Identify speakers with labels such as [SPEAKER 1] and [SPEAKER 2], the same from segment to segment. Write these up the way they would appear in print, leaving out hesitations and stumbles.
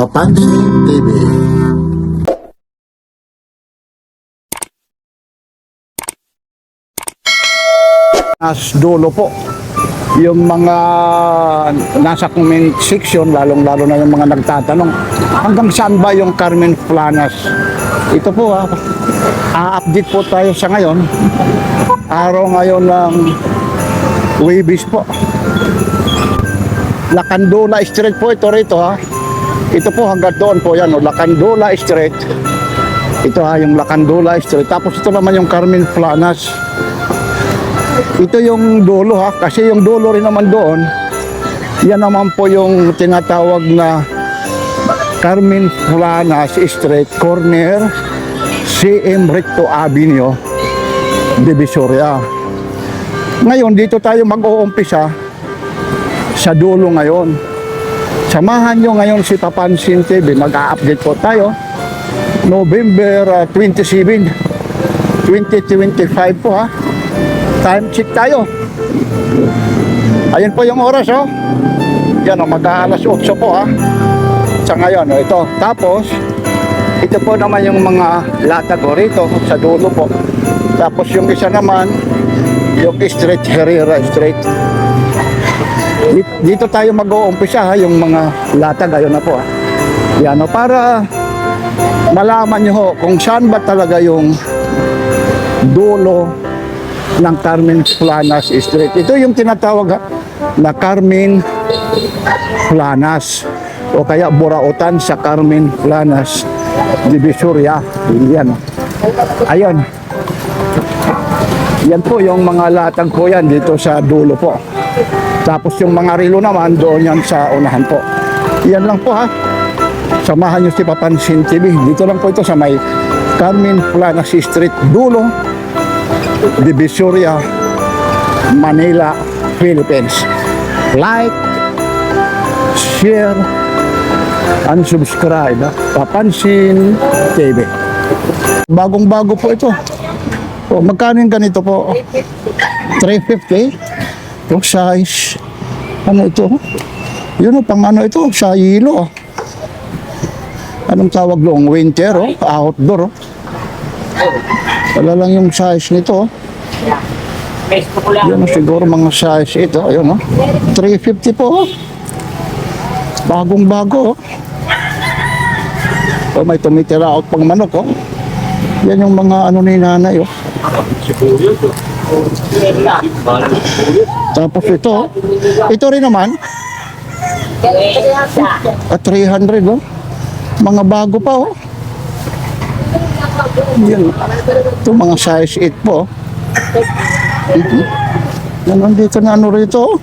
[SPEAKER 1] Papansin TV.
[SPEAKER 2] As dulo po yung mga nasa comment section, lalong-lalo na yung mga nagtatanong hanggang saan ba yung Carmen Planas. Ito po a-update po tayo sa ngayon, araw ngayon ng Huwebes po. Lacandula Street po ito rito ito po hanggang doon po yan Lacandula Street. Ito yung Lacandula Street, tapos ito naman yung Carmen Planas. Ito yung dulo kasi yung dulo rin naman doon, yan naman po yung tinatawag na Carmen Planas Street, corner CM Recto Avenue, Divisoria. Ngayon dito tayo mag-uumpisa sa dulo ngayon. Samahan nyo ngayon si Papansin TV, mag-a-update po tayo November 27, 2025 po time check tayo. Ayun po yung oras yan mag-aalas 8 po sa ngayon ito. Tapos ito po naman yung mga latag rito sa dulo po. Tapos yung isa naman yung Street Herrera Street. Dito tayo mag-uumpisa yung mga latag. Ayun na po yan para malaman nyo kung saan ba talaga yung dulo ng Carmen Planas Street. Ito yung tinatawag na Carmen Planas o kaya Burautan sa Carmen Planas, Divisoria. Yan. Ayun. Yan po yung mga latag po yan dito sa dulo po. Tapos yung mga relo naman doon yan sa unahan po. Yan lang po Samahan nyo si Papansin TV. Dito lang po ito sa may Carmen Planas Street, dulo, Divisoria, Manila, Philippines. Like, share, and subscribe. Papansin TV. Bagong-bago po ito. Magkano yung ganito po? 350. Yung size. Ano ito? Yun pang ano ito? Sa hilo. Anong tawag doon? Winter outdoor Wala lang yung size nito. Yan siguro mga size ito. Ayun 350 po. Bagong bago may tumitira out pang manok Yan yung mga ano ni nanay Tapos ito rin naman 300 mga bago pa Yan. Ito mga size 8 po. Yan nandito na ano rito.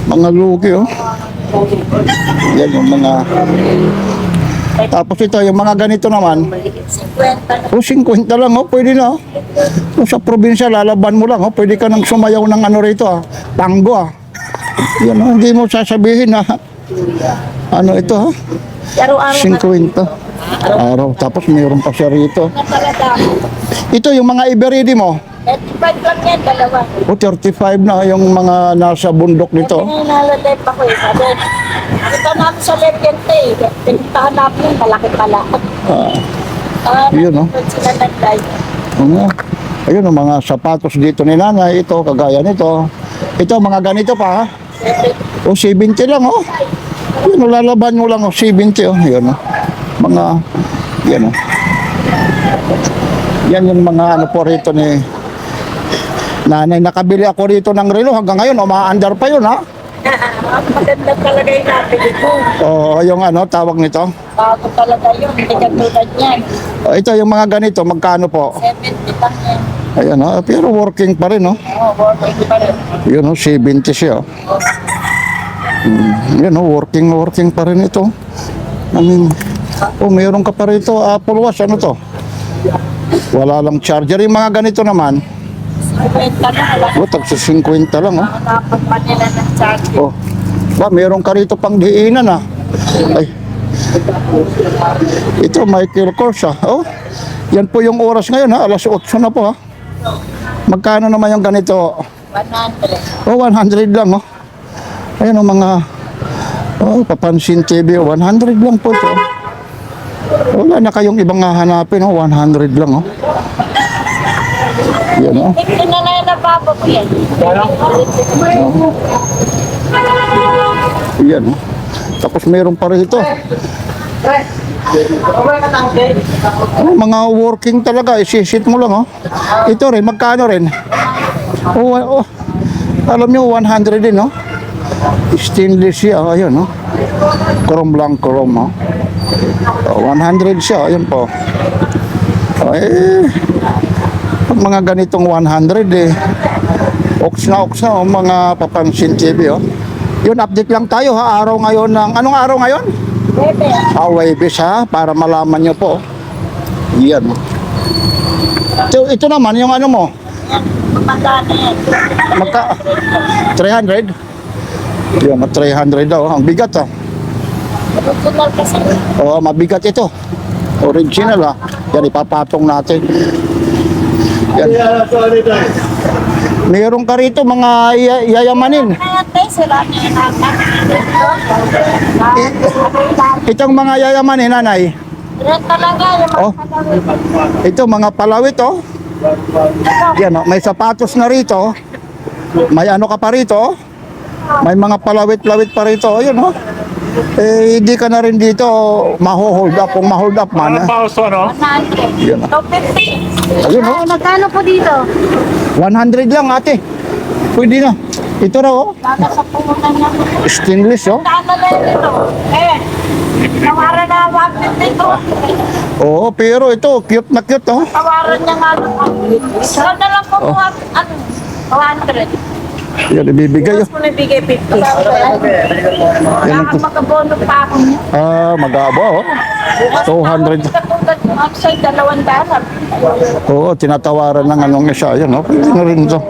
[SPEAKER 2] Mga lugi Yan yung mga. Tapos ito yung mga ganito naman. 50 lang pwede na sa probinsya lalaban mo lang pwede ka nang sumayaw ng ano rito tango Yan hindi mo sasabihin ano ito 50 araw. Tapos mayroon pa siya rito. Ito yung mga iberidi mo
[SPEAKER 3] 35 lang yan, dalawa.
[SPEAKER 2] 35 na yung mga nasa bundok nito.
[SPEAKER 3] Nalatay pa ko sabi, nakita namin sa Legente pinuntahan namin yung malaki pala.
[SPEAKER 2] Yun
[SPEAKER 3] sila nagday.
[SPEAKER 2] Ayun ang mga sapatos dito ni nanay. Ito, kagaya nito. Ito, mga ganito pa 70 lang Yun, lalaban mo lang 70 Yun mga yan yan yung mga ano po rito ni nanay. Nakabili ako rito ng relo hanggang ngayon umaandar pa yun
[SPEAKER 3] Maganda talaga yung napili ko.
[SPEAKER 2] Yung tawag nito
[SPEAKER 3] Bago talaga yun, hindi katulad niyan.
[SPEAKER 2] Ito yung mga ganito, magkano po?
[SPEAKER 3] 70 lang yan.
[SPEAKER 2] Ayan pero working pa rin
[SPEAKER 3] working pa rin.
[SPEAKER 2] Yun 70 siya Yun working pa rin ito. Mayroon ka pa rito Apple Watch. Ano to? Wala lang charger. Yung mga ganito naman
[SPEAKER 3] 50 lang.
[SPEAKER 2] tagsa 50 lang
[SPEAKER 3] Dapat pa nila ng charger.
[SPEAKER 2] Mayroon ka rito pang diinan Ay. Ito Michael Kors Yan po yung oras ngayon alas 8 na po Magkano naman yung ganito?
[SPEAKER 3] 100.
[SPEAKER 2] 100 lang Ayun mga Oh, Papansin TV, 100 lang po ito. Wala na kayong ibang hahanapin, oh, 100 lang, oh. Yan, oh.
[SPEAKER 3] Hindi na lang nababa ko yan.
[SPEAKER 2] Yan, oh. Tapos meron pa rito. Oh, mga working talaga, isisit mo lang, oh. Ito rin, magkano rin? Oh, oh. Alam nyo, 100 din, oh. Stainless siya, oh, ayun, oh. Chrome lang, chrome, oh. Oh, 100 siya, ayun po. Oh, pag mga ganitong 100, oks na, oh, mga Papansin TV, oh. Yun, update lang tayo, ha. Araw ngayon ng, anong araw ngayon?
[SPEAKER 3] Bebe.
[SPEAKER 2] Webes, ha, para malaman nyo po. Yan. Ito naman, yung ano mo,
[SPEAKER 3] Magkano yan?
[SPEAKER 2] magka 300. Yan, 300 daw. Ang bigat, ha.
[SPEAKER 3] Original kasi.
[SPEAKER 2] Oo, mabigat ito. Original, ha. Yan, ipapatong natin. Yan. Meron ka rito mga yayamanin.
[SPEAKER 3] Kaya tayo sila na
[SPEAKER 2] Itong mga yayamanin, nanay.
[SPEAKER 3] Red talaga yung mga
[SPEAKER 2] Oh. Ito, mga palawit, oh. Yan, oh. May sapatos na rito. May ano ka pa rito, oh. May mga palawit-lawit pa rito, oh. Yun, oh. Hindi ka na rin dito maho-hold up. Kung ma-hold up man, eh. Yan, oh.
[SPEAKER 3] 250.
[SPEAKER 2] Ayun, oh.
[SPEAKER 3] Magkano po dito?
[SPEAKER 2] 100 lang, ate. Pwede na. Ito raw, oh.
[SPEAKER 3] Baka sa pumuntan niya.
[SPEAKER 2] Stainless, oh.
[SPEAKER 3] Saan na lang ito? Tawaran na 150 ito.
[SPEAKER 2] Oo, pero ito, cute na cute, oh.
[SPEAKER 3] Tawaran niya nga lang. Isa na lang po po, 100.
[SPEAKER 2] Yan, ibibigay, oh.
[SPEAKER 3] Tapos mo nabigay 50.
[SPEAKER 2] Yan,
[SPEAKER 3] Baka magabono pa ako niya.
[SPEAKER 2] Magaba, oh. 200.
[SPEAKER 3] Outside, 200.
[SPEAKER 2] Oo, tinatawaran ng anong isa. Yan, oh. Pwede na rin ito.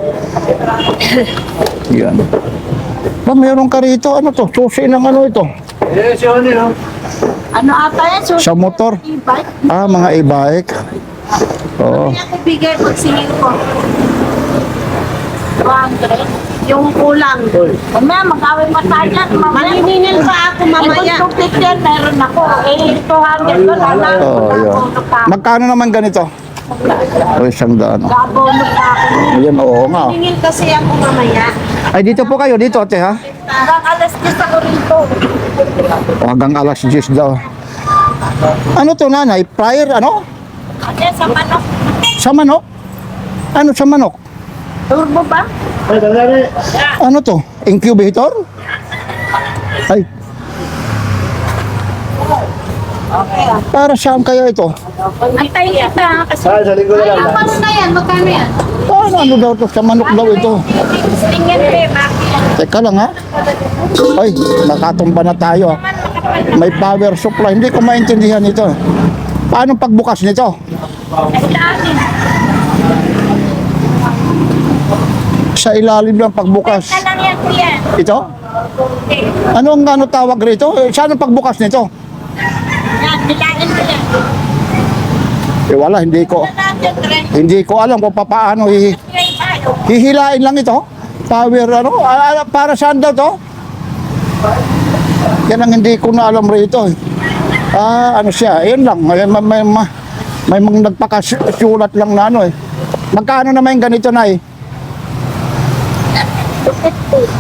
[SPEAKER 2] Yan. Ba, meron ka rito, ano to? Susi ng ano ito?
[SPEAKER 3] Ano ata yan? So,
[SPEAKER 2] Sa motor.
[SPEAKER 3] e-bike.
[SPEAKER 2] Mga e-bike. Oo.
[SPEAKER 3] Kaya ko bigay pag singil ko. 200. Yung kulang. Mamaya, mag-away pa tayo. Maniningil pa ako mamaya. Kung 250 meron ako. 200 ko lang.
[SPEAKER 2] Oo, yan. Magkano naman ganito? O, 100.
[SPEAKER 3] Gabono pa ako.
[SPEAKER 2] Yan, oo nga.
[SPEAKER 3] Maniningil kasi ako mamaya.
[SPEAKER 2] Ay, dito po kayo, dito, ate, ha?
[SPEAKER 3] Hanggang alas 10 ako rito.
[SPEAKER 2] Hanggang alas 10 daw. Ano to, nanay? Fryer, ano?
[SPEAKER 3] Kasi sa manok.
[SPEAKER 2] Sa manok? Ano sa manok?
[SPEAKER 3] Turbo ba?
[SPEAKER 2] Ano to? Incubator? Ay,
[SPEAKER 3] Okay.
[SPEAKER 2] para saan kaya ito?
[SPEAKER 3] Antayin kita kasi. Ay, ano na yan? Magkano yan?
[SPEAKER 2] Ano daw to? Sa manok daw ito.
[SPEAKER 3] Tingin pe, bakit?
[SPEAKER 2] Teka lang, ha? Ay, nakatumba na tayo. May power supply. Hindi ko maintindihan ito. Paano pagbukas nito?
[SPEAKER 3] Kailangan.
[SPEAKER 2] Sa ilalim lang pagbukas.
[SPEAKER 3] Benta lang yan, kuya.
[SPEAKER 2] Ito?
[SPEAKER 3] Okay.
[SPEAKER 2] Anong ano tawag rito? Saan ang pagbukas nito?
[SPEAKER 3] Yan, bilangin mo yan.
[SPEAKER 2] Wala, hindi ko.
[SPEAKER 3] Ano natin, Trent?
[SPEAKER 2] Hindi ko alam kung paano
[SPEAKER 3] Try tayo.
[SPEAKER 2] hihilain lang ito. Power ano? Para saan daw to? Yan ang hindi ko na alam rito. Ano siya? Ayun lang. May mga nagpakasulat lang na ano eh. Magkano naman yung ganito na eh?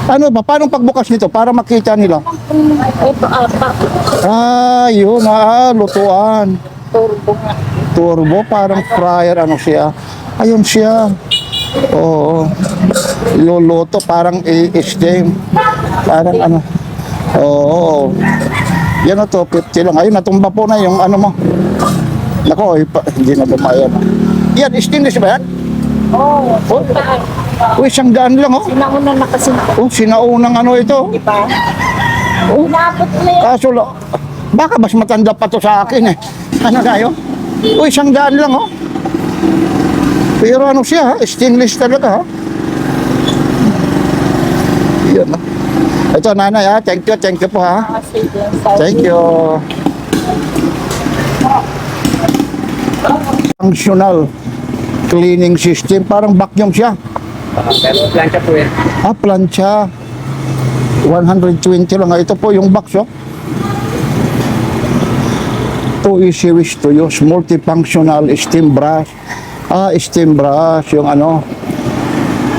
[SPEAKER 2] Ano ba? Paano pagbukas nito? Para makita nila.
[SPEAKER 3] Ito, apa.
[SPEAKER 2] Yun. Lutuan.
[SPEAKER 3] Turbo nga.
[SPEAKER 2] Turbo, parang fryer. Ano siya? Ayun siya. Oo. Luluto, parang i-steam. Parang ano. Oo. Yan o to, 50 lang. Ayun, natumba po na yung ano mo. Nako, hindi na dumayan. Yan, stainless ba yan?
[SPEAKER 3] Oo, oh,
[SPEAKER 2] Uy, 100 lang oh.
[SPEAKER 3] sinauna na kasi.
[SPEAKER 2] Oh, sinaunang ano ito.
[SPEAKER 3] Di ba?
[SPEAKER 2] Oh,
[SPEAKER 3] Inabot mo yan.
[SPEAKER 2] kaso baka mas matanda pa to sa akin eh. Ano tayo? Uy, 100 lang oh. Pero ano siya, stainless talaga ha. Yan oh. Ito nanay ha, thank you po ha.
[SPEAKER 3] Kasi yan
[SPEAKER 2] Thank you. Functional cleaning system, parang vacuum siya.
[SPEAKER 1] Pero plancha po yan.
[SPEAKER 2] Plancha. 120 lang. Ito po yung box, oh. 2 easy ways to use. Multifunctional steam brush. Steam brush. Yung ano.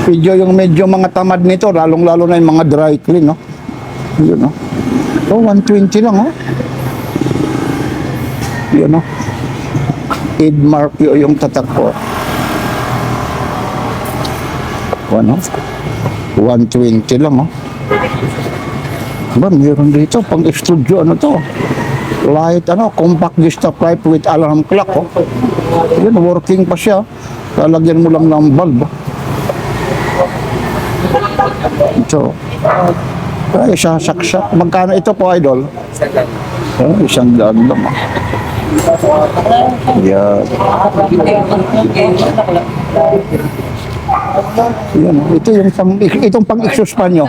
[SPEAKER 2] Medyo mga tamad nito. Lalong-lalo na yung mga dry clean, no? Yun, no? 120 lang, oh. Yun, no? Edmark yung tatak ko. Ano? 120 lang, oh. Ba, meron dito pang studio, ano to? Light, ano, compact vista pipe with alarm clock, oh. Yun, working pa siya. Lalagyan mo lang ng bulb. Ito. Ay, sasaksak. Magkano ito po, idol? Isang daan lang, oh. Yan. Yan, itong pang-exhaust pan nyo.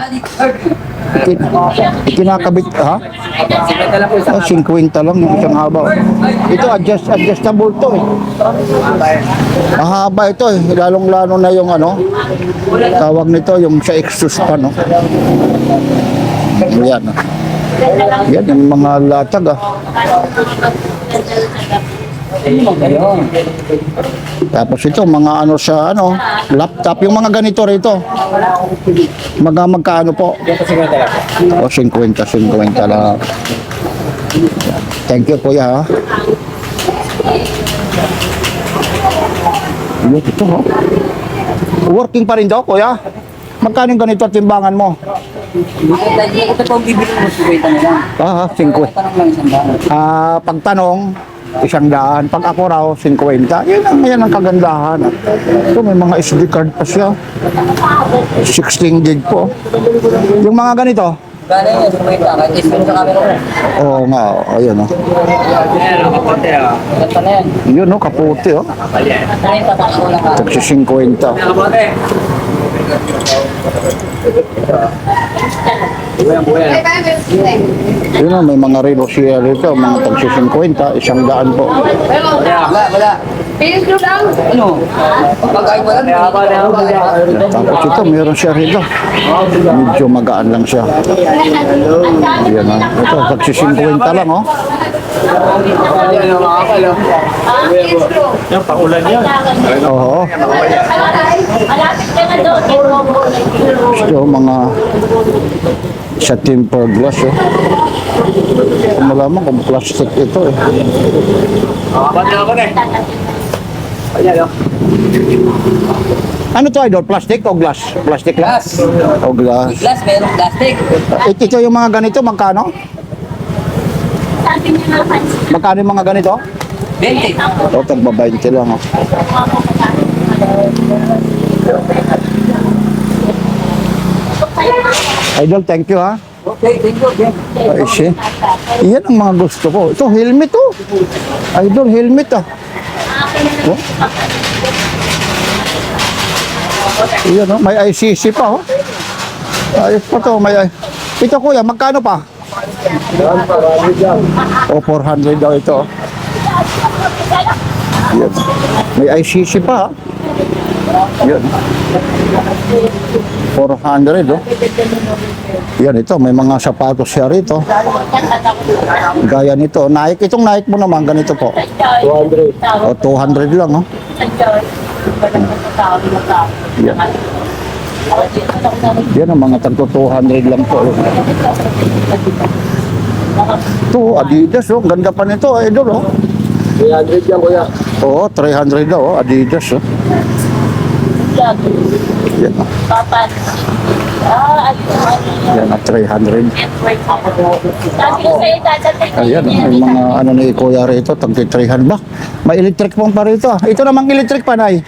[SPEAKER 2] Kinakabit, ha? 50 lang yung isang haba. Ito, adjustable to, eh. Mahaba ito, eh. Lalong-lalo na yung ano, tawag nito, yung sa exhaust pan, no? Yan, oh. Yan, yung mga latag, ah. Tapos ito, mga ano sa ano, laptop, yung mga ganito rito. Magkano po? O, 50 lang. Thank you, kuya, ha? Ito, ha? Working pa rin daw, kuya? Magkano yung ganito at timbangan mo?
[SPEAKER 1] Ito po bibili mo 50 na lang.
[SPEAKER 2] 50.
[SPEAKER 1] Tanong lang isang daan.
[SPEAKER 2] Pagtanong, 100. Pag ako raw, 50. Yan ang kagandahan. Ito, may mga SD card pa siya. 16 gig po. Yung mga ganito,
[SPEAKER 1] Gano'n yun, 50. Kahit isipin sa camera ko.
[SPEAKER 2] oo nga, ayun, oh.
[SPEAKER 1] Ganda na yan.
[SPEAKER 2] Yun, oh, kaputi, oh.
[SPEAKER 1] 30 pa ako lang ka.
[SPEAKER 2] Tagsi 50. Yun, oh, may mga relo siya rito, mga tagsi 50, 100 po.
[SPEAKER 1] Wala. Ano? Pagkain mo lang.
[SPEAKER 2] Tapos ito, meron siya rito. Medyo magaan lang siya. Yan, oh. Ito, tagsi 50 lang, oh.
[SPEAKER 4] Yan, paulan yan.
[SPEAKER 2] Oo.
[SPEAKER 3] Malapit ka na doon.
[SPEAKER 2] Ito, mga sa tempered glass, oh. Malaman kung plastic ito, eh.
[SPEAKER 4] Pati ako na eh. Ayan, oh.
[SPEAKER 2] Ano to, idol? Plastic o glass? Plastic lang?
[SPEAKER 1] Glass.
[SPEAKER 2] O glass.
[SPEAKER 1] Glass, merong plastic.
[SPEAKER 2] Ito yung mga ganito, magkano?
[SPEAKER 3] Sabi niya nga pansin.
[SPEAKER 2] Magkano yung mga ganito?
[SPEAKER 1] 20.
[SPEAKER 2] O, tagba 20 lang, oh. Idol, thank you, ha?
[SPEAKER 1] Okay, thank you.
[SPEAKER 2] Ay, siya. Iyan ang mga gusto ko. Ito, helmet, oh. Idol, helmet, ah. Oh. Iyan, oh. May ICC pa, oh. Ayos pa to. Ito, kuya, magkano pa? O, 400 daw ito, oh. Yan. May ICC pa, ha? Yan. 400, oh. Yan, ito. May mga sapatos siya rito. Gaya nito. Nike. Itong Nike mo naman, ganito po.
[SPEAKER 4] 200.
[SPEAKER 2] O, 200 lang, oh. Yan. Yan ang mga tagto 200 lang po. Ito, Adidas, oh. Ganda pa nito, idol, oh.
[SPEAKER 4] 300 yan, kuya.
[SPEAKER 2] Oo, 300 daw, oh. Adidas, oh. Yan, oh. Yan, 300.
[SPEAKER 3] Sabi ko sa'yo, dadating na
[SPEAKER 2] Ayan,
[SPEAKER 3] yun.
[SPEAKER 2] may mga ano ni Kuya rito, tagti 300 ba? May electric pong pa rito. Ito namang electric pa, Nay.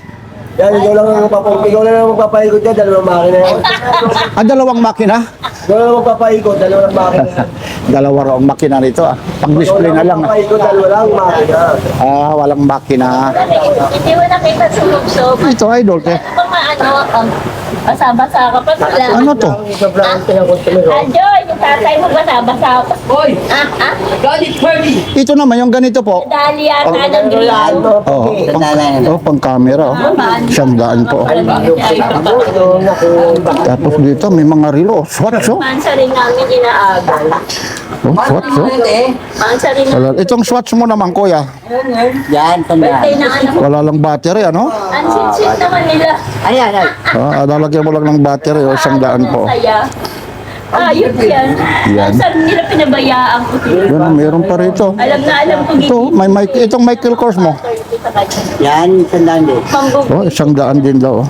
[SPEAKER 5] Yan, ikaw lang ang magpapaikot yan, dalawang makina yan.
[SPEAKER 2] Dalawang makina.
[SPEAKER 5] Ikaw lang ang magpapaikot, dalawang makina yan.
[SPEAKER 2] Dalawa raw ang makina rito, ah. Pang-display na lang, ah.
[SPEAKER 5] Magpapaikot, dalawang makina.
[SPEAKER 2] Walang makina.
[SPEAKER 3] Hindi mo nakita sumubsob.
[SPEAKER 2] Ito, idol, te.
[SPEAKER 3] Mga ano, basa-basa ka pa pala.
[SPEAKER 2] Ano to?
[SPEAKER 5] Sobrang pinag-customer ko.
[SPEAKER 3] Joy, yung tatay mo basa-basa ka.
[SPEAKER 1] Hoy!
[SPEAKER 3] Ah?
[SPEAKER 1] God is worthy!
[SPEAKER 2] Ito naman, yung ganito po.
[SPEAKER 3] Dali yata ng green.
[SPEAKER 2] Oo, pang camera, oh. 100 po. Tapos dito, may mga relo. Swatch, oh.
[SPEAKER 3] Mansa rin namin inaagal.
[SPEAKER 2] Oh, Swatch, oh.
[SPEAKER 3] Mansa rin namin.
[SPEAKER 2] Wala. Itong Swatch mo naman, kuya.
[SPEAKER 1] Yan, tandaan.
[SPEAKER 3] Birthday na anak ko.
[SPEAKER 2] Wala lang battery, ano?
[SPEAKER 3] Ang sit naman nila.
[SPEAKER 1] Ayan, ayan.
[SPEAKER 2] Lalagyan mo lang ng battery, oh, 100 po.
[SPEAKER 3] Saya. Ayun yan.
[SPEAKER 2] Yan.
[SPEAKER 3] Saan nila pinabayaan ko sila?
[SPEAKER 2] Yun, mayroon pa rito.
[SPEAKER 3] Alam na alam ko
[SPEAKER 2] Ito, itong Michael Kors mo.
[SPEAKER 1] Yan, tandaan din.
[SPEAKER 2] Oh, 100 din daw. Oh.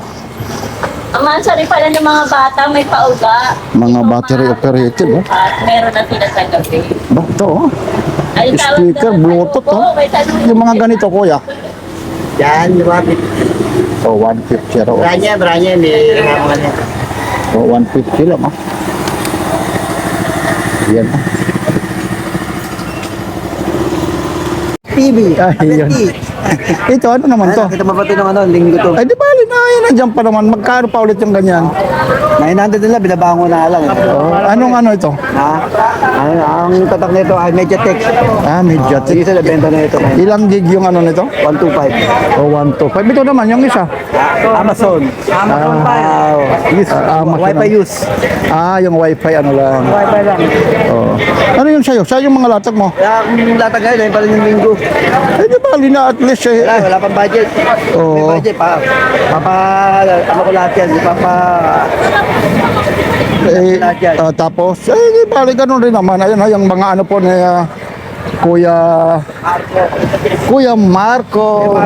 [SPEAKER 3] Ang mansari pala ng mga bata may pauga.
[SPEAKER 2] Mga battery operated, oh.
[SPEAKER 3] At meron na sila sa gabi.
[SPEAKER 2] Ba, ito, oh.
[SPEAKER 3] Ay, tawag
[SPEAKER 2] Speaker,
[SPEAKER 3] na-
[SPEAKER 2] Bluetooth,
[SPEAKER 3] Oo,
[SPEAKER 2] oh.
[SPEAKER 3] may tanong-
[SPEAKER 2] Yung mga ganito, kuya.
[SPEAKER 1] Yan, lumapit.
[SPEAKER 2] Oh, 150 raw.
[SPEAKER 1] Branya, may mga niya.
[SPEAKER 2] Oh, 150 lang, oh. Yan.
[SPEAKER 5] TV.
[SPEAKER 2] Ay, yan. Ito, ano naman to?
[SPEAKER 5] Kita mo ba ito ng ano, linggo to?
[SPEAKER 2] Ay, di bali na, yun, nandiyan pa naman. Magkano pa ulit yung ganyan?
[SPEAKER 5] 900 nila, binabango na lang.
[SPEAKER 2] Oh, anong ano ito?
[SPEAKER 5] Ha? Ang tatak nito ay Mediatek.
[SPEAKER 2] Mediatek.
[SPEAKER 5] Sige sila, benta na ito.
[SPEAKER 2] Ilang gig yung ano nito?
[SPEAKER 5] 125.
[SPEAKER 2] O, 125. Ito naman, yung isa.
[SPEAKER 5] Amazon. Wow. Use. Wi-Fi use.
[SPEAKER 2] Yung wifi, ano lang.
[SPEAKER 5] Wi-Fi lang.
[SPEAKER 2] Oh. Ano yung sa'yo? Sa'yo yung mga latag mo?
[SPEAKER 5] Kaya kung latag ngayon, ayun pala yung linggo.
[SPEAKER 2] Eh, di bali na at least eh.
[SPEAKER 5] Wala pang budget.
[SPEAKER 2] Oo.
[SPEAKER 5] May budget pa. Ano ko lahat yan.
[SPEAKER 2] Tapos, di bali ganun rin naman. Ayun, yung mga ano po ni Kuya Marco.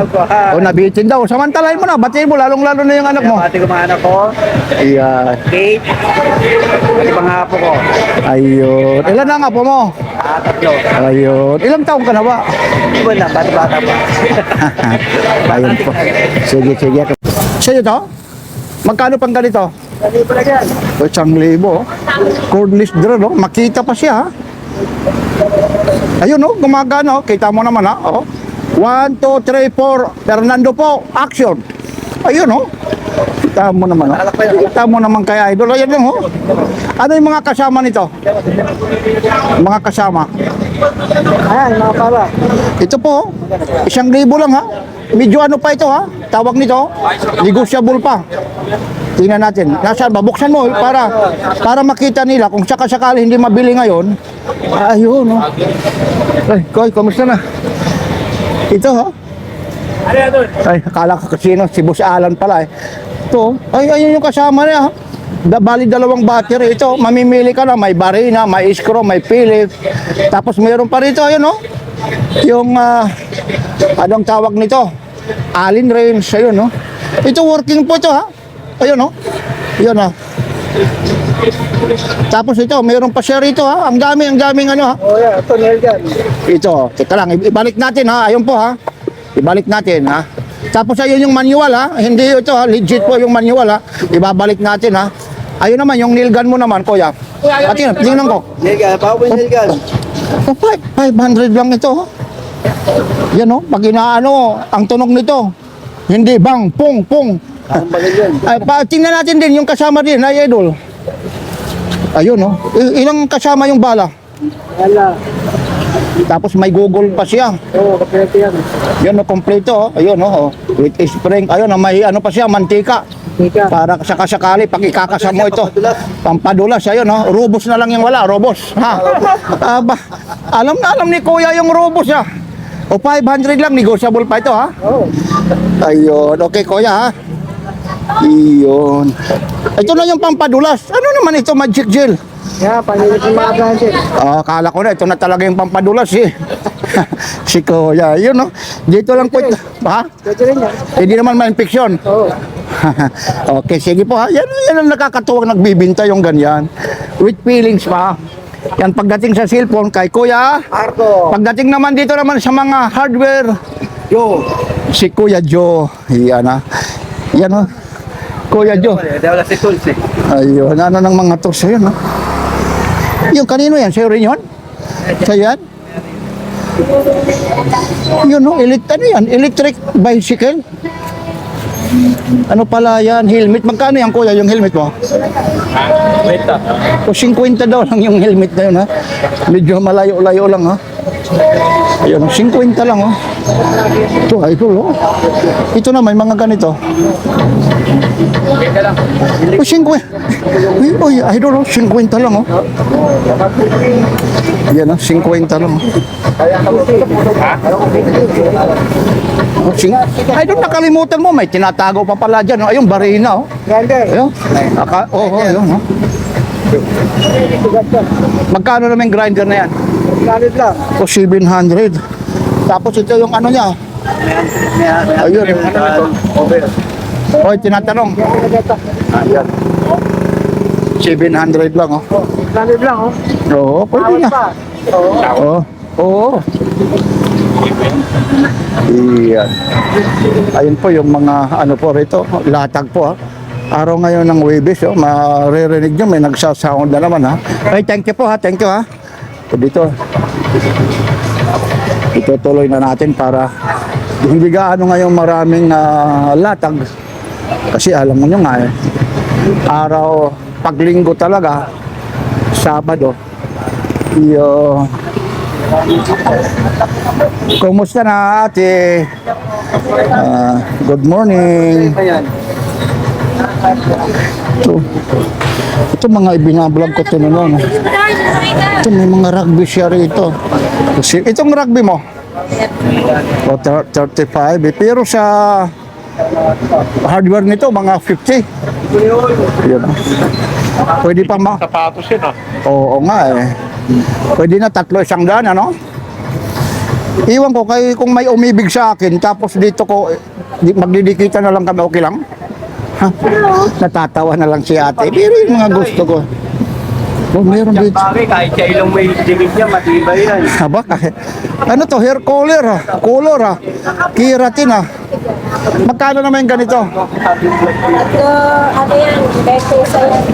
[SPEAKER 2] O, nabitin daw. Samantalahin mo na. Batiin mo, lalong-lalo na yung anak mo.
[SPEAKER 5] Pati ko mga anak ko.
[SPEAKER 2] Ayan.
[SPEAKER 5] Kate. Pati pang apo ko.
[SPEAKER 2] Ayun. Ilan ang apo mo?
[SPEAKER 5] Tatlo.
[SPEAKER 2] Ayun. Ilang taong ka na ba?
[SPEAKER 5] Iwan lang. Bata-bata pa.
[SPEAKER 2] Ayun po. Sige. Sa'yo to? Magkano pang ganito?
[SPEAKER 5] Hindi pala yan.
[SPEAKER 2] O, 1,000. Cordless drill, no? Makita pa siya, ha? Ayun, no? Gumagana, oh. Kita mo naman, ha? Oh. 1, 2, 3, 4. Fernando po, action. Ayun, no? Kita mo naman, ha? Kita mo naman kay Idol. Ayun, no? Ano yung mga kasama nito? Mga kasama.
[SPEAKER 5] Ayan, mga para.
[SPEAKER 2] Ito po, 1,000 lang, ha? Medyo ano pa ito, ha? Tawag nito, negotiable pa. Tingnan natin. Nasaan ba? Buksan mo para makita nila kung sakali hindi mabili ngayon. Ayun, no? Ay, Koy, kamusta na? Ito, ha? Ay, akala ko sino, si Boss Alan pala, eh. Ito, ayun yung kasama niya, ha? Bali dalawang battery. Ito, mamimili ka na. May barina, may iskro, may pilip. Tapos mayroon pa rito, ayun, no? Yung, anong tawag nito? Allen wrench, ayun, no? Ito, working po ito, ha? Ayun, no? Ayun, ha? Tapos ito, mayroon pa siya rito, ha? Ang daming ano, ha?
[SPEAKER 5] Oh, yeah. Ito, nail gun.
[SPEAKER 2] Ito, teka lang, ibalik natin, ha? Ayun po, ha? Ibalik natin, ha? Tapos ayun yung manual, ha? Hindi ito, ha? Legit po yung manual, ha? Ibabalik natin, ha? Ayun naman, yung nail gun mo naman, kuya. Tingnan ko.
[SPEAKER 5] Nail gun. Paano po yung nail gun?
[SPEAKER 2] 500 lang ito, ha? Yan, oh, pag inaano, ang tunog nito, hindi bang, pong.
[SPEAKER 5] Ang bagay yan.
[SPEAKER 2] Ay, tingnan natin din yung kasama din, ay Idol. Ayun, oh. Ilang kasama yung bala?
[SPEAKER 5] Wala.
[SPEAKER 2] Tapos may Google pa siya.
[SPEAKER 5] Oo, kapilati yan.
[SPEAKER 2] Yun, oh, kompleto, oh. Ayun, oh. With spring. Ayun, oh, may ano pa siya, mantika.
[SPEAKER 5] Tika.
[SPEAKER 2] Para sakasakali, pag ikakasa mo ito. Pampadulas, ayun, oh. Robos na lang yung wala, robos. Ha? Alam ni Kuya yung robos, ha. O 500 lang, negotiable pa ito, ha?
[SPEAKER 5] Oo.
[SPEAKER 2] Ayun, okay, Kuya, ha? Iyon. Ito na yung pampadulas. Ano naman ito, magic gel?
[SPEAKER 5] Yeah, panilit yung mga branches.
[SPEAKER 2] Akala ko na, ito na talaga yung pampadulas, eh. Si Kuya, yun, no? Dito lang po ito. Ha?
[SPEAKER 5] Pwede rin yan.
[SPEAKER 2] Hindi naman ma-infection.
[SPEAKER 5] Oo.
[SPEAKER 2] Okay, sige po, ha? Yan ang nakakatuwang nagbibinta yung ganyan. With feelings pa. Yan, pagdating sa cellphone kay Kuya.
[SPEAKER 5] Arco.
[SPEAKER 2] Pagdating naman dito naman sa mga hardware,
[SPEAKER 5] Yo.
[SPEAKER 2] si Kuya Joe. Yan, ha? Yan, ha? Kuya Joe.
[SPEAKER 5] Dahil si Tools eh.
[SPEAKER 2] Ayun, ano ng mga tools yun, ha? Yung kanino yan? Sa'yo rin yun? Sa'yo yan? Yun, no? Ano yan? Electric bicycle? Ano pala yan? Helmet? Magkano yan, Kuya, yung helmet mo? O 50 daw lang yung helmet na yun, ha? Medyo malayo-layo lang, ha? Ayun, 50 lang oh. Ito, idol oh. Ito na, may mga ganito. Uy, 50. Uy, idol oh, 50 lang oh. Yan oh, 50 lang oh. Idol, nakalimutan mo, may tinatago pa pala dyan oh. Ayun, barina oh. Ayun, ayun oh. Magkano naman yung grinder na yan? O 700. Tapos ito yung ano niya. Ayun. Hoy, tinatanong. Ayan. 700 lang oh.
[SPEAKER 5] 700 lang, oh.
[SPEAKER 2] Oo, pwede na. Oo. Oo. Iyan. Ayun po yung mga ano po rito, latag po ha. Araw ngayon ng Webes, oh, maririnig nyo, may nagsasound na naman ha. Ay, thank you po ha, thank you ha. So, dito, itutuloy na natin para hindi gaano ngayong maraming latag. Kasi alam mo nyo nga eh, araw, paglinggo talaga, Sabado, kumusta na ate? Good morning. Ito mga ibinablog ko ito noon. Ito may mga rugby siya rito. Itong rugby mo? O, 35 pero sa hardware nito mga 50. Yan. Pwede pa
[SPEAKER 4] Sapatos yun, ah.
[SPEAKER 2] Oo nga eh. Pwede na 300 ano? Iwan ko kung may umibig sa akin tapos dito ko magdidikita na lang kami, okay lang? Ha? Natatawa na lang si ate. Pero yung mga gusto ko. Oh, meron dito.
[SPEAKER 4] Bakit kahit sa ilong may dingit niya, matibay yan.
[SPEAKER 2] Haba kahit. Ano to? Hair color ha? Color ha? Keratin ha? Magkano naman yung ganito?
[SPEAKER 3] Ano yan? Beso sa yan.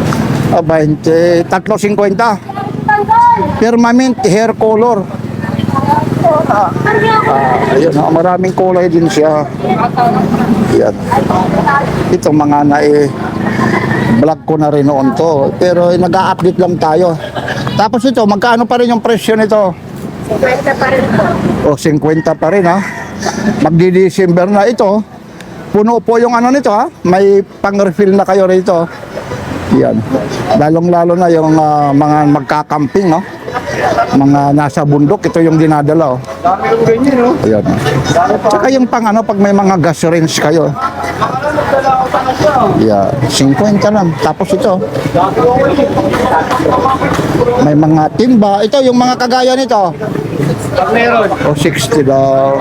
[SPEAKER 2] 20. 3.50. Permanent hair color. Ayun, maraming kulay din siya. Yan. Ito mga vlog ko na rin noon to. Pero nag-a-update lang tayo. Tapos ito, magkano pa rin yung presyo nito?
[SPEAKER 3] 50 pa rin po.
[SPEAKER 2] O, 50 pa rin ha. Magdi-December na ito. Puno po yung ano nito ha. May pang-refill na kayo rito. Yan. Lalong-lalo na yung mga magkakamping no. Mga nasa bundok, ito yung dinadala oh.
[SPEAKER 4] Dami yung ganyan, no?
[SPEAKER 2] Ayan. Tsaka yung pang ano, pag may mga gas range kayo. Yeah, 50 lang. Tapos ito. May mga timba. Ito yung mga kagaya nito.
[SPEAKER 4] Pag meron.
[SPEAKER 2] O 60 daw.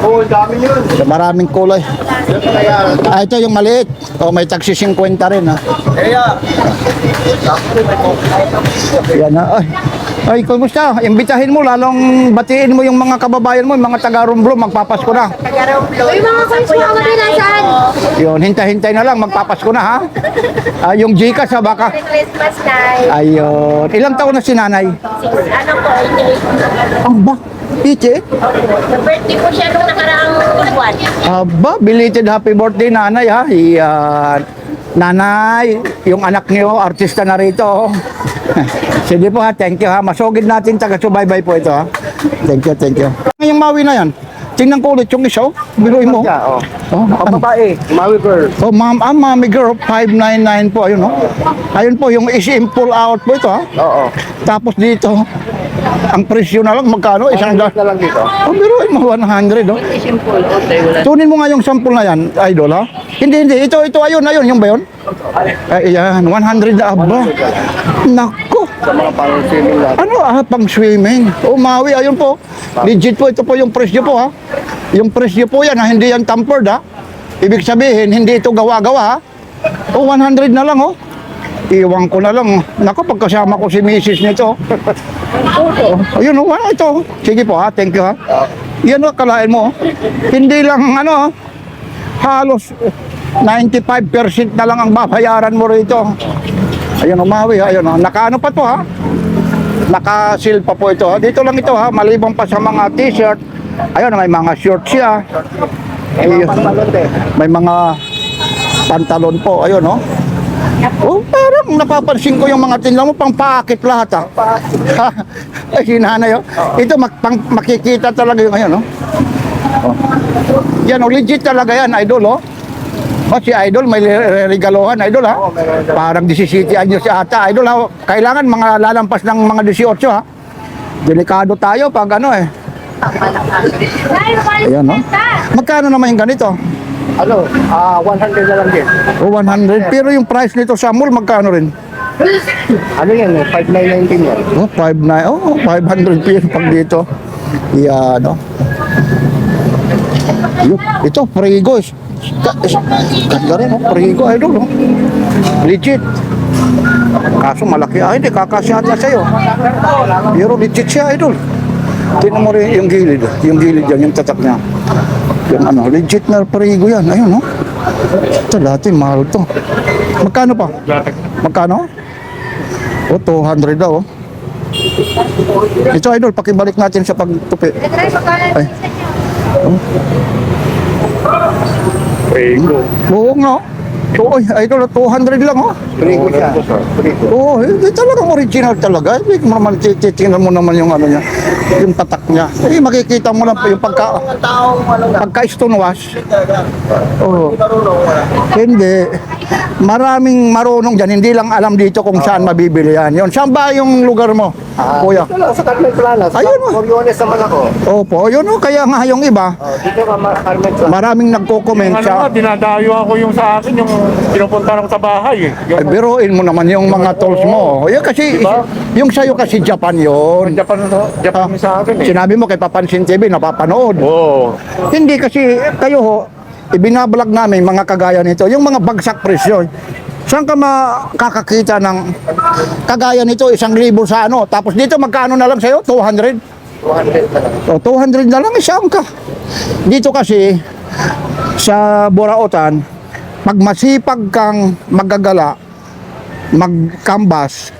[SPEAKER 4] Oo, dami yun.
[SPEAKER 2] Maraming kulay. Ito yung maliit. O may taxi 50 rin ha. Yan ha. Ay, kumusta? Imbitahin mo, lalong batiin mo yung mga kababayan mo, yung mga taga-Rumblo, magpapasko na.
[SPEAKER 3] Uy, mga coins mo ako din nasaan?
[SPEAKER 2] Yun, hintay-hintay na lang, magpapasko na ha. Yung Gcash ha, baka.
[SPEAKER 3] Christmas night.
[SPEAKER 2] Ayun. Ilang taon na si nanay?
[SPEAKER 3] Ano po,
[SPEAKER 2] Ang ba? Iche?
[SPEAKER 3] birthday po siya nung nakaraang buwan.
[SPEAKER 2] Aba, belated happy birthday nanay ha. Yan. Nanay, yung anak niyo, artista na rito. Sige po ha, thank you ha. Masugid natin taga-subaybay po ito ha. Thank you, thank you. Yung Maui na yan, tingnan ko ulit yung isa oh. Biruin mo.
[SPEAKER 4] Oh.
[SPEAKER 2] Oh, ano?
[SPEAKER 4] Babae, Maui girl.
[SPEAKER 2] Oh, mami girl, 599 po, ayun oh. Ayun po, yung isim pull out po ito ha.
[SPEAKER 4] Oo.
[SPEAKER 2] Tapos dito, ang presyo na lang, magkano? Isang
[SPEAKER 4] Na lang dito.
[SPEAKER 2] Oh, biruin mo, 100 oh. Tunin mo nga yung sample na yan, idol ha. Hindi, ito, ayun, yung ba yun? Ay, yan, 100 na aba. Nako.
[SPEAKER 4] Sa mga pang-swimming natin.
[SPEAKER 2] Ano pang swimming? Oh, Maui, ayun po. Legit po, ito po yung presyo po ha. Yung presyo po yan, ha? Hindi yan tampered ha. Ibig sabihin, hindi ito gawa-gawa ha. Oh, 100 na lang oh. Iwan ko na lang. Nako, pagkasama ko si Mrs. nito. Oh, ayun oh, ito. Sige po ha, thank you ha. Yan oh, kalain mo oh. Hindi lang ano, halos 95% na lang ang babayaran mo rito. Ayun oh, Maui, ayun oh. Nakaano pa to ha. Naka-seal pa po ito ha. Dito lang ito ha, maliban pa sa mga t-shirt. Ayun, may mga shorts siya. Ayun, may mga pantalon po, ayun oh. Oh, parang napapansin ko yung mga tinla mo, pang paakit lahat ah. Ay, sinanay oh. Ito, makikita talaga yung ngayon, no? Oh. Yan, oh, legit talaga yan, idol, oh. Oh, si idol, may regalohan, idol, ha? Parang 17 anyos si ata, idol, ha? Kailangan mga lalampas ng mga 18, ha? Delikado tayo pag ano, eh. Ayan, no? Magkano naman yung ganito?
[SPEAKER 4] Ano? 100 na lang din.
[SPEAKER 2] Oh, 100. Pero yung price nito sa mall, magkano rin?
[SPEAKER 4] Ano yan eh? 5,919 yan.
[SPEAKER 2] Oh, 5 oh, 500 pero pag dito. Yan, no? Ito, Prego. Ganda rin, oh, Prego, idol, no? Legit. Kaso malaki, hindi, kakasya ata sa'yo. Pero legit siya, idol. Tingnan mo rin yung gilid yan, yung tatak niya. Yung ano, legit na Prego yan. Ayun, no? Ito, dati mahal to. Magkano pa? Magkano? Oh, 200 daw, oh. Ito, idol, pakibalik natin sa pagtupi. Ay. Oh.
[SPEAKER 4] Prego.
[SPEAKER 2] Oo nga. Oo, idol, 200 lang, oh.
[SPEAKER 4] Prego siya.
[SPEAKER 2] Oo, hindi talagang original talaga. Hindi mo naman titingnan mo naman yung ano niya, yung tatak niya. Eh, makikita mo lang po yung pagka-stonewash. Oo. Hindi. Maraming marunong dyan, hindi lang alam dito kung saan mabibili yan. Yun, saan ba yung lugar mo, kuya?
[SPEAKER 4] Dito lang sa Carmen Planas.
[SPEAKER 2] Ayun, oh.
[SPEAKER 4] Moriones naman ako.
[SPEAKER 2] Opo, yun, oh, kaya nga yung iba,
[SPEAKER 4] Dito ka Carmen Planas.
[SPEAKER 2] maraming nagko-comment
[SPEAKER 6] Ano
[SPEAKER 2] sa...
[SPEAKER 6] nga, dinadayo ako yung sa akin, yung pinupunta ko sa bahay eh.
[SPEAKER 2] Ay, biruin mo naman yung mga tools mo. Yun kasi, yung sa'yo kasi Japan yun.
[SPEAKER 6] Japan sa akin eh.
[SPEAKER 2] Sinabi mo kay Papansin TV, napapanood.
[SPEAKER 6] Oo.
[SPEAKER 2] Hindi kasi kayo ho, ibinablog namin mga kagaya nito, yung mga bagsak presyo. Saan ka makakakita ng kagaya nito, 1,000 sa ano, tapos dito magkano na lang sa'yo? 200?
[SPEAKER 4] 200 na lang.
[SPEAKER 2] O, 200 na lang, isang ka. Dito kasi, sa Burautan, pag masipag kang magagala, magkambas,